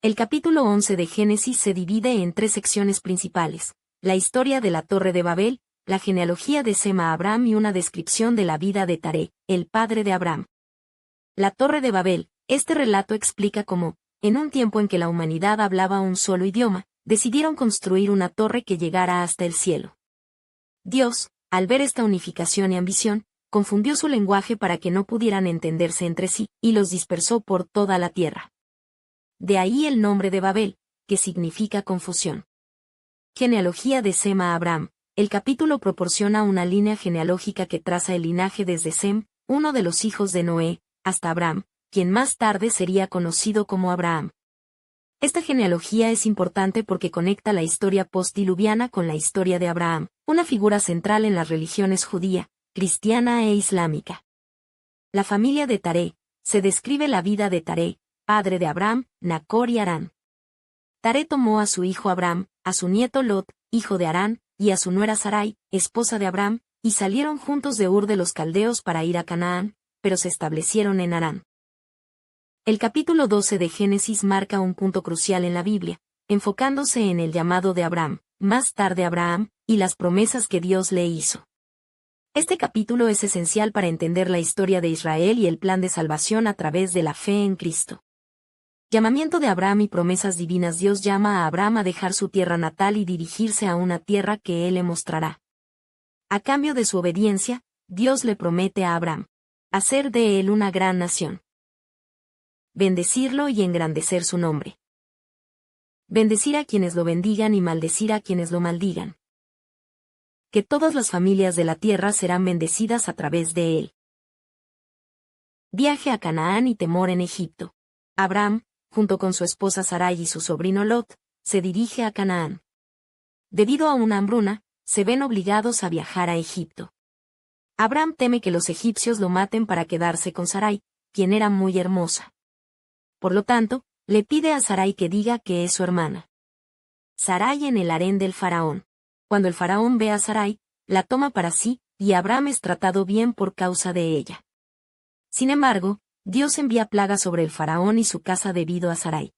El capítulo 11 de Génesis se divide en tres secciones principales: la historia de la Torre de Babel, la genealogía de Sem a Abraham y una descripción de la vida de Taré, el padre de Abraham. La Torre de Babel. Este relato explica cómo, en un tiempo en que la humanidad hablaba un solo idioma, decidieron construir una torre que llegara hasta el cielo. Dios, al ver esta unificación y ambición, confundió su lenguaje para que no pudieran entenderse entre sí, y los dispersó por toda la tierra. De ahí el nombre de Babel, que significa confusión. Genealogía de Sem a Abraham. El capítulo proporciona una línea genealógica que traza el linaje desde Sem, uno de los hijos de Noé, hasta Abraham, quien más tarde sería conocido como Abraham. Esta genealogía es importante porque conecta la historia postdiluviana con la historia de Abraham, una figura central en las religiones judía, cristiana e islámica. La familia de Taré. Se describe la vida de Taré, padre de Abraham, Nacor y Harán. Taré tomó a su hijo Abraham, a su nieto Lot, hijo de Harán, y a su nuera Sarai, esposa de Abraham, y salieron juntos de Ur de los Caldeos para ir a Canaán, pero se establecieron en Harán. El capítulo 12 de Génesis marca un punto crucial en la Biblia, enfocándose en el llamado de Abraham, más tarde Abraham, y las promesas que Dios le hizo. Este capítulo es esencial para entender la historia de Israel y el plan de salvación a través de la fe en Cristo. Llamamiento de Abraham y promesas divinas. Dios llama a Abraham a dejar su tierra natal y dirigirse a una tierra que él le mostrará. A cambio de su obediencia, Dios le promete a Abraham hacer de él una gran nación, bendecirlo y engrandecer su nombre, bendecir a quienes lo bendigan y maldecir a quienes lo maldigan, que todas las familias de la tierra serán bendecidas a través de él. Viaje a Canaán y temor en Egipto. Abraham, junto con su esposa Sarai y su sobrino Lot, se dirige a Canaán. Debido a una hambruna, se ven obligados a viajar a Egipto. Abraham teme que los egipcios lo maten para quedarse con Sarai, quien era muy hermosa. Por lo tanto, le pide a Sarai que diga que es su hermana. Sarai en el harén del faraón. Cuando el faraón ve a Sarai, la toma para sí, y Abraham es tratado bien por causa de ella. Sin embargo, Dios envía plagas sobre el faraón y su casa debido a Sarai.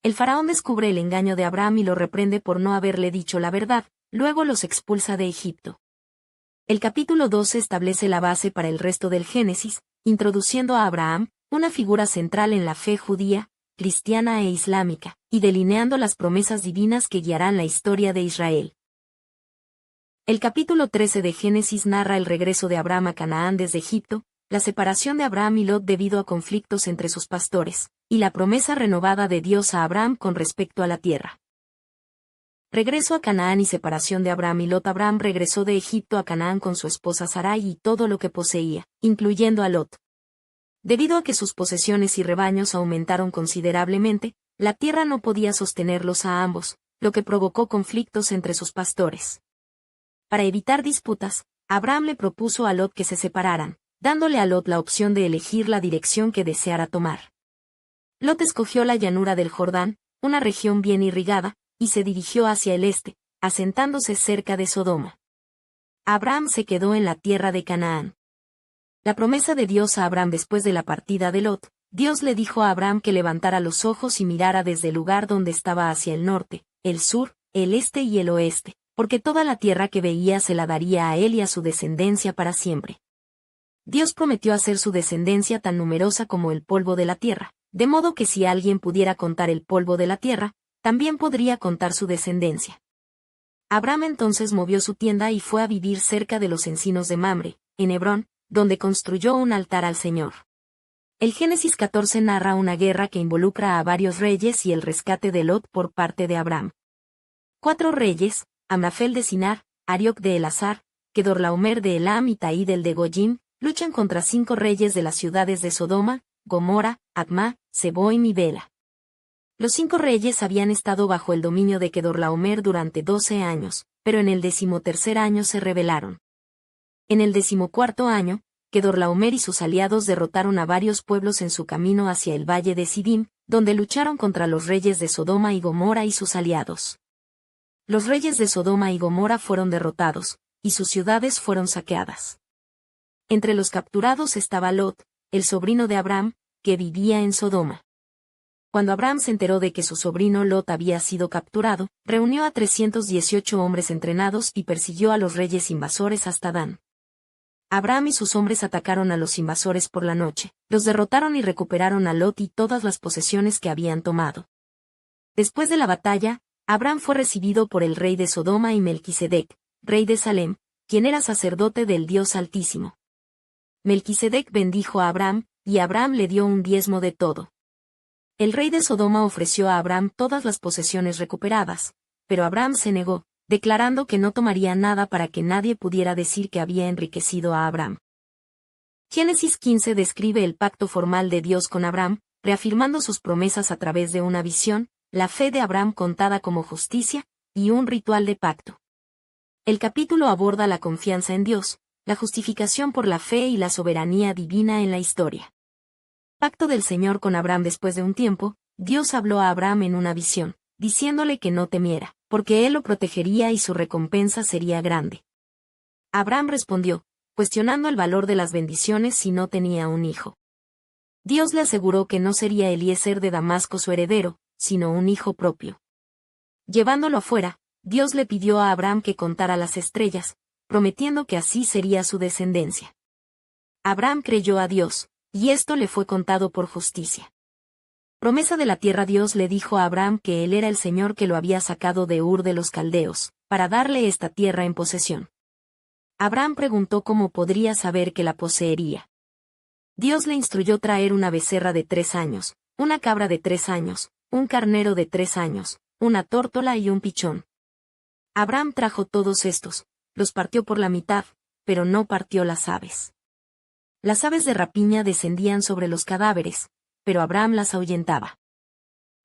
El faraón descubre el engaño de Abraham y lo reprende por no haberle dicho la verdad, luego los expulsa de Egipto. El capítulo 12 establece la base para el resto del Génesis, introduciendo a Abraham, una figura central en la fe judía, cristiana e islámica, y delineando las promesas divinas que guiarán la historia de Israel. El capítulo 13 de Génesis narra el regreso de Abraham a Canaán desde Egipto, la separación de Abraham y Lot debido a conflictos entre sus pastores, y la promesa renovada de Dios a Abraham con respecto a la tierra. Regreso a Canaán y separación de Abraham y Lot. Abraham regresó de Egipto a Canaán con su esposa Sarai y todo lo que poseía, incluyendo a Lot. Debido a que sus posesiones y rebaños aumentaron considerablemente, la tierra no podía sostenerlos a ambos, lo que provocó conflictos entre sus pastores. Para evitar disputas, Abraham le propuso a Lot que se separaran, dándole a Lot la opción de elegir la dirección que deseara tomar. Lot escogió la llanura del Jordán, una región bien irrigada, y se dirigió hacia el este, asentándose cerca de Sodoma. Abraham se quedó en la tierra de Canaán. La promesa de Dios a Abraham después de la partida de Lot. Dios le dijo a Abraham que levantara los ojos y mirara desde el lugar donde estaba hacia el norte, el sur, el este y el oeste, porque toda la tierra que veía se la daría a él y a su descendencia para siempre. Dios prometió hacer su descendencia tan numerosa como el polvo de la tierra, de modo que si alguien pudiera contar el polvo de la tierra, también podría contar su descendencia. Abraham entonces movió su tienda y fue a vivir cerca de los encinos de Mamre, en Hebrón, donde construyó un altar al Señor. El Génesis 14 narra una guerra que involucra a varios reyes y el rescate de Lot por parte de Abraham. 4 reyes, Amrafel de Sinar, Arioc de Elazar, Kedorlaomer de Elam y Taídel de Goyim, luchan contra 5 reyes de las ciudades de Sodoma, Gomorra, Admá, Seboim y Bela. Los 5 reyes habían estado bajo el dominio de Kedorlaomer durante 12 años, pero en el 13º año se rebelaron. En el 14º año, Kedorlaomer y sus aliados derrotaron a varios pueblos en su camino hacia el valle de Sidim, donde lucharon contra los reyes de Sodoma y Gomorra y sus aliados. Los reyes de Sodoma y Gomorra fueron derrotados, y sus ciudades fueron saqueadas. Entre los capturados estaba Lot, el sobrino de Abraham, que vivía en Sodoma. Cuando Abram se enteró de que su sobrino Lot había sido capturado, reunió a 318 hombres entrenados y persiguió a los reyes invasores hasta Dan. Abram y sus hombres atacaron a los invasores por la noche, los derrotaron y recuperaron a Lot y todas las posesiones que habían tomado. Después de la batalla, Abram fue recibido por el rey de Sodoma y Melquisedec, rey de Salem, quien era sacerdote del Dios Altísimo. Melquisedec bendijo a Abram, y Abram le dio un diezmo de todo. El rey de Sodoma ofreció a Abram todas las posesiones recuperadas, pero Abram se negó, declarando que no tomaría nada para que nadie pudiera decir que había enriquecido a Abram. Génesis 15 describe el pacto formal de Dios con Abram, reafirmando sus promesas a través de una visión, la fe de Abram contada como justicia, y un ritual de pacto. El capítulo aborda la confianza en Dios, la justificación por la fe y la soberanía divina en la historia. Pacto del Señor con Abram. Después de un tiempo, Dios habló a Abram en una visión, diciéndole que no temiera, porque él lo protegería y su recompensa sería grande. Abram respondió, cuestionando el valor de las bendiciones si no tenía un hijo. Dios le aseguró que no sería Eliezer de Damasco su heredero, sino un hijo propio. Llevándolo afuera, Dios le pidió a Abram que contara las estrellas, prometiendo que así sería su descendencia. Abram creyó a Dios, y esto le fue contado por justicia. Promesa de la tierra. Dios le dijo a Abram que él era el Señor que lo había sacado de Ur de los Caldeos, para darle esta tierra en posesión. Abram preguntó cómo podría saber que la poseería. Dios le instruyó traer una becerra de 3 años, una cabra de 3 años, un carnero de 3 años, una tórtola y un pichón. Abram trajo todos estos, los partió por la mitad, pero no partió las aves. Las aves de rapiña descendían sobre los cadáveres, pero Abram las ahuyentaba.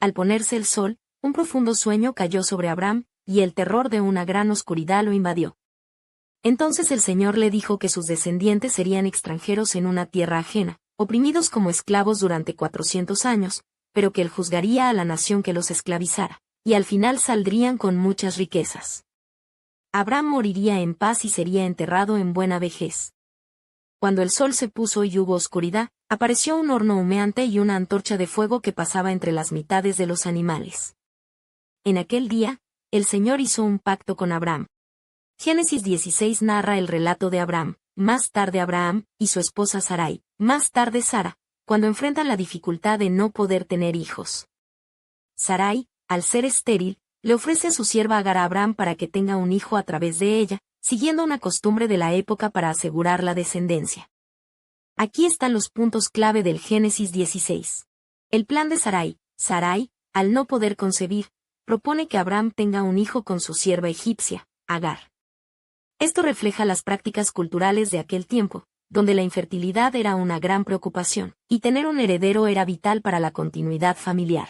Al ponerse el sol, un profundo sueño cayó sobre Abram, y el terror de una gran oscuridad lo invadió. Entonces el Señor le dijo que sus descendientes serían extranjeros en una tierra ajena, oprimidos como esclavos durante 400 años, pero que él juzgaría a la nación que los esclavizara, y al final saldrían con muchas riquezas. Abram moriría en paz y sería enterrado en buena vejez. Cuando el sol se puso y hubo oscuridad, apareció un horno humeante y una antorcha de fuego que pasaba entre las mitades de los animales. En aquel día, el Señor hizo un pacto con Abram. Génesis 16 narra el relato de Abram, más tarde Abraham, y su esposa Sarai, más tarde Sara, cuando enfrentan la dificultad de no poder tener hijos. Sarai, al ser estéril, le ofrece a su sierva Agar a Abram para que tenga un hijo a través de ella, siguiendo una costumbre de la época para asegurar la descendencia. Aquí están los puntos clave del Génesis 16. El plan de Sarai. Sarai, al no poder concebir, propone que Abram tenga un hijo con su sierva egipcia, Agar. Esto refleja las prácticas culturales de aquel tiempo, donde la infertilidad era una gran preocupación, y tener un heredero era vital para la continuidad familiar.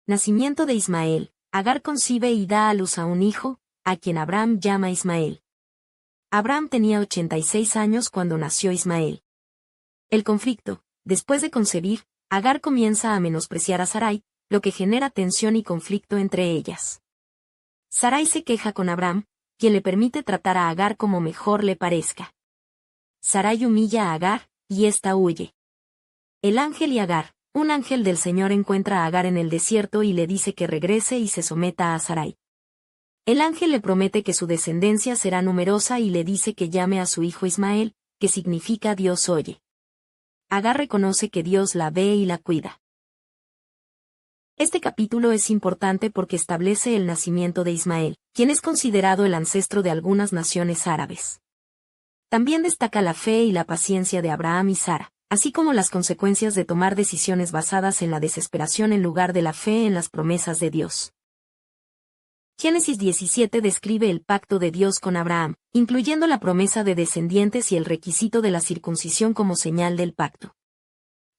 Nacimiento de Ismael. Agar concibe y da a luz a un hijo, a quien Abram llama Ismael. Abram tenía 86 años cuando nació Ismael. El conflicto. Después de concebir, Agar comienza a menospreciar a Sarai, lo que genera tensión y conflicto entre ellas. Sarai se queja con Abram, quien le permite tratar a Agar como mejor le parezca. Sarai humilla a Agar, y ésta huye. El ángel y Agar. Un ángel del Señor encuentra a Agar en el desierto y le dice que regrese y se someta a Sarai. El ángel le promete que su descendencia será numerosa y le dice que llame a su hijo Ismael, que significa Dios oye. Agar reconoce que Dios la ve y la cuida. Este capítulo es importante porque establece el nacimiento de Ismael, quien es considerado el ancestro de algunas naciones árabes. También destaca la fe y la paciencia de Abraham y Sara, así como las consecuencias de tomar decisiones basadas en la desesperación en lugar de la fe en las promesas de Dios. Génesis 17 describe el pacto de Dios con Abraham, incluyendo la promesa de descendientes y el requisito de la circuncisión como señal del pacto.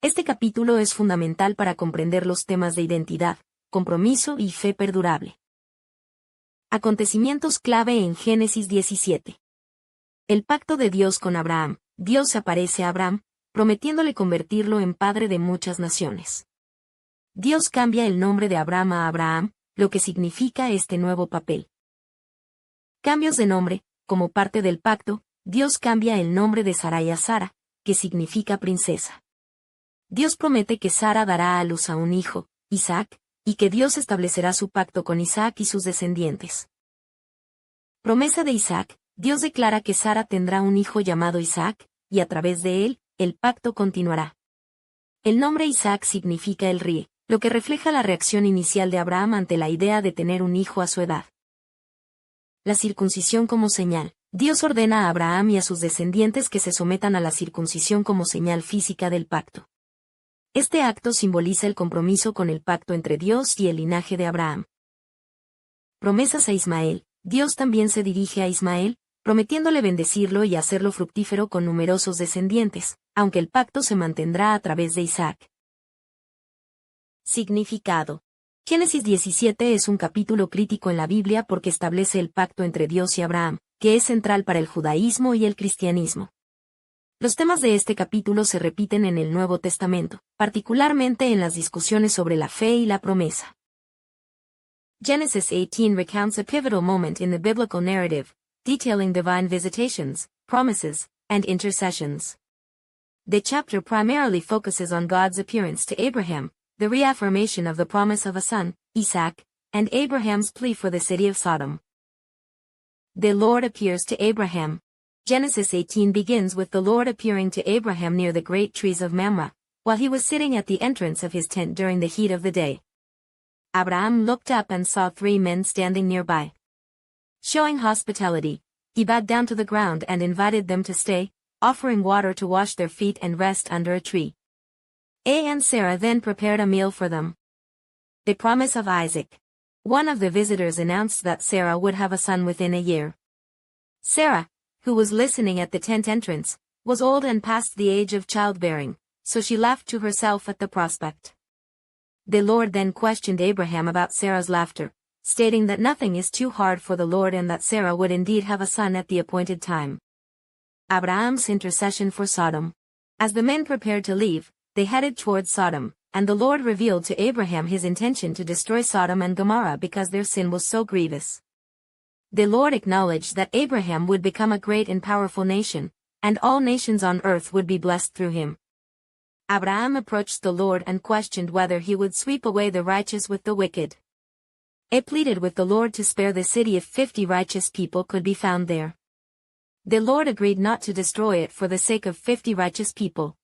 Este capítulo es fundamental para comprender los temas de identidad, compromiso y fe perdurable. Acontecimientos clave en Génesis 17. El pacto de Dios con Abraham. Dios se aparece a Abraham, prometiéndole convertirlo en padre de muchas naciones. Dios cambia el nombre de Abraham a Abraham, lo que significa este nuevo papel. Cambios de nombre. Como parte del pacto, Dios cambia el nombre de Sarai a Sara, que significa princesa. Dios promete que Sara dará a luz a un hijo, Isaac, y que Dios establecerá su pacto con Isaac y sus descendientes. Promesa de Isaac, Dios declara que Sara tendrá un hijo llamado Isaac, y a través de él, el pacto continuará. El nombre Isaac significa el ríe, lo que refleja la reacción inicial de Abraham ante la idea de tener un hijo a su edad. La circuncisión como señal. Dios ordena a Abraham y a sus descendientes que se sometan a la circuncisión como señal física del pacto. Este acto simboliza el compromiso con el pacto entre Dios y el linaje de Abraham. Promesas a Ismael. Dios también se dirige a Ismael, prometiéndole bendecirlo y hacerlo fructífero con numerosos descendientes, aunque el pacto se mantendrá a través de Isaac. Significado. Génesis 17 es un capítulo crítico en la Biblia porque establece el pacto entre Dios y Abraham, que es central para el judaísmo y el cristianismo. Los temas de este capítulo se repiten en el Nuevo Testamento, particularmente en las discusiones sobre la fe y la promesa. Genesis 18 recounts a pivotal moment in the biblical narrative, detailing divine visitations, promises, and intercessions. The chapter primarily focuses on God's appearance to Abraham, the reaffirmation of the promise of a son, Isaac, and Abraham's plea for the city of Sodom. The Lord appears to Abraham. Genesis 18 begins with the Lord appearing to Abraham near the great trees of Mamre, while he was sitting at the entrance of his tent during the heat of the day. Abraham looked up and saw 3 men standing nearby. Showing hospitality, he bowed down to the ground and invited them to stay, offering water to wash their feet and rest under a tree. And Sarah then prepared a meal for them. The promise of Isaac. One of the visitors announced that Sarah would have a son within a year. Sarah, who was listening at the tent entrance, was old and past the age of childbearing, so she laughed to herself at the prospect. The Lord then questioned Abraham about Sarah's laughter, stating that nothing is too hard for the Lord and that Sarah would indeed have a son at the appointed time. Abraham's intercession for Sodom. As the men prepared to leave, they headed towards Sodom, and the Lord revealed to Abraham his intention to destroy Sodom and Gomorrah because their sin was so grievous. The Lord acknowledged that Abraham would become a great and powerful nation, and all nations on earth would be blessed through him. Abraham approached the Lord and questioned whether he would sweep away the righteous with the wicked. He pleaded with the Lord to spare the city if 50 righteous people could be found there. The Lord agreed not to destroy it for the sake of 50 righteous people.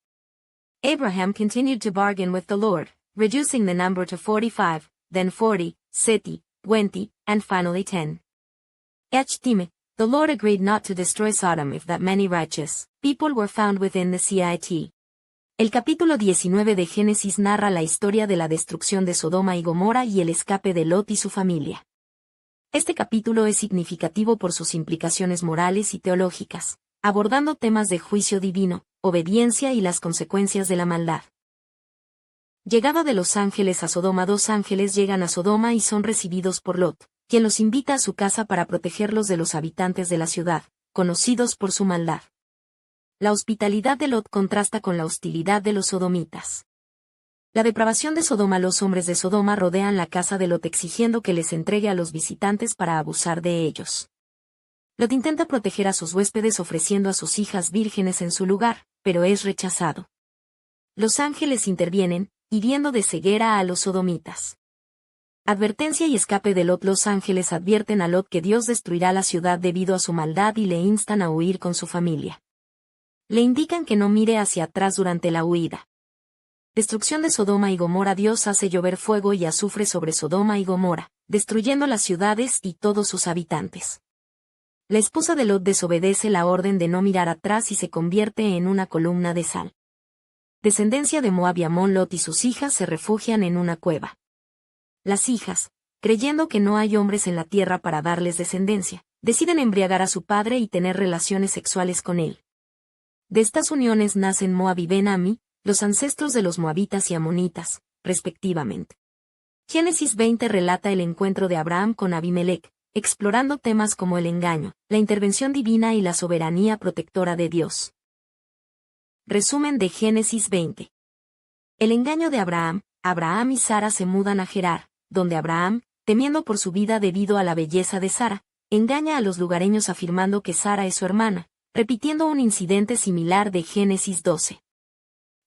Abraham continued to bargain with the Lord, reducing the number to 45, then 40, 30, 20, and finally 10. Each time, the Lord agreed not to destroy Sodom if that many righteous people were found within the city. El capítulo 19 de Génesis narra la historia de la destrucción de Sodoma y Gomorra y el escape de Lot y su familia. Este capítulo es significativo por sus implicaciones morales y teológicas, abordando temas de juicio divino, obediencia y las consecuencias de la maldad. Llegada de los ángeles a Sodoma. 2 ángeles llegan a Sodoma y son recibidos por Lot, quien los invita a su casa para protegerlos de los habitantes de la ciudad, conocidos por su maldad. La hospitalidad de Lot contrasta con la hostilidad de los sodomitas. La depravación de Sodoma. Los hombres de Sodoma rodean la casa de Lot exigiendo que les entregue a los visitantes para abusar de ellos. Lot intenta proteger a sus huéspedes ofreciendo a sus hijas vírgenes en su lugar, pero es rechazado. Los ángeles intervienen, hiriendo de ceguera a los sodomitas. Advertencia y escape de Lot. Los ángeles advierten a Lot que Dios destruirá la ciudad debido a su maldad y le instan a huir con su familia. Le indican que no mire hacia atrás durante la huida. Destrucción de Sodoma y Gomorra. Dios hace llover fuego y azufre sobre Sodoma y Gomorra, destruyendo las ciudades y todos sus habitantes. La esposa de Lot desobedece la orden de no mirar atrás y se convierte en una columna de sal. Descendencia de Moab y Amón. Lot y sus hijas se refugian en una cueva. Las hijas, creyendo que no hay hombres en la tierra para darles descendencia, deciden embriagar a su padre y tener relaciones sexuales con él. De estas uniones nacen Moab y Ben-Ami, los ancestros de los moabitas y amonitas, respectivamente. Génesis 20 relata el encuentro de Abraham con Abimelec, explorando temas como el engaño, la intervención divina y la soberanía protectora de Dios. Resumen de Génesis 20. El engaño de Abraham. Abraham y Sara se mudan a Gerar, donde Abraham, temiendo por su vida debido a la belleza de Sara, engaña a los lugareños afirmando que Sara es su hermana, repitiendo un incidente similar de Génesis 12.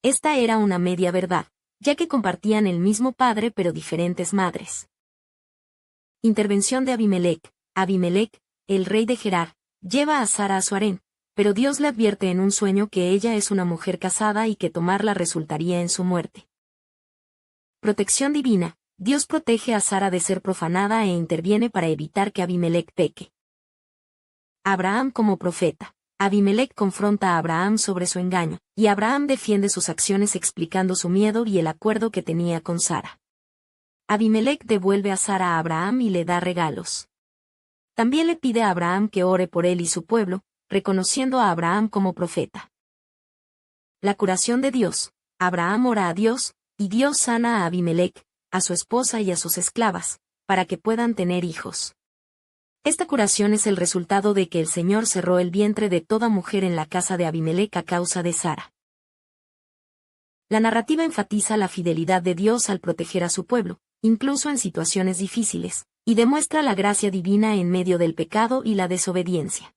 Esta era una media verdad, ya que compartían el mismo padre pero diferentes madres. Intervención de Abimelec. Abimelec, el rey de Gerar, lleva a Sara a su harén, pero Dios le advierte en un sueño que ella es una mujer casada y que tomarla resultaría en su muerte. Protección divina. Dios protege a Sara de ser profanada e interviene para evitar que Abimelec peque. Abraham como profeta. Abimelec confronta a Abraham sobre su engaño, y Abraham defiende sus acciones explicando su miedo y el acuerdo que tenía con Sara. Abimelec devuelve a Sara a Abraham y le da regalos. También le pide a Abraham que ore por él y su pueblo, reconociendo a Abraham como profeta. La curación de Dios. Abraham ora a Dios, y Dios sana a Abimelec, a su esposa y a sus esclavas, para que puedan tener hijos. Esta curación es el resultado de que el Señor cerró el vientre de toda mujer en la casa de Abimelec a causa de Sara. La narrativa enfatiza la fidelidad de Dios al proteger a su pueblo, incluso en situaciones difíciles, y demuestra la gracia divina en medio del pecado y la desobediencia.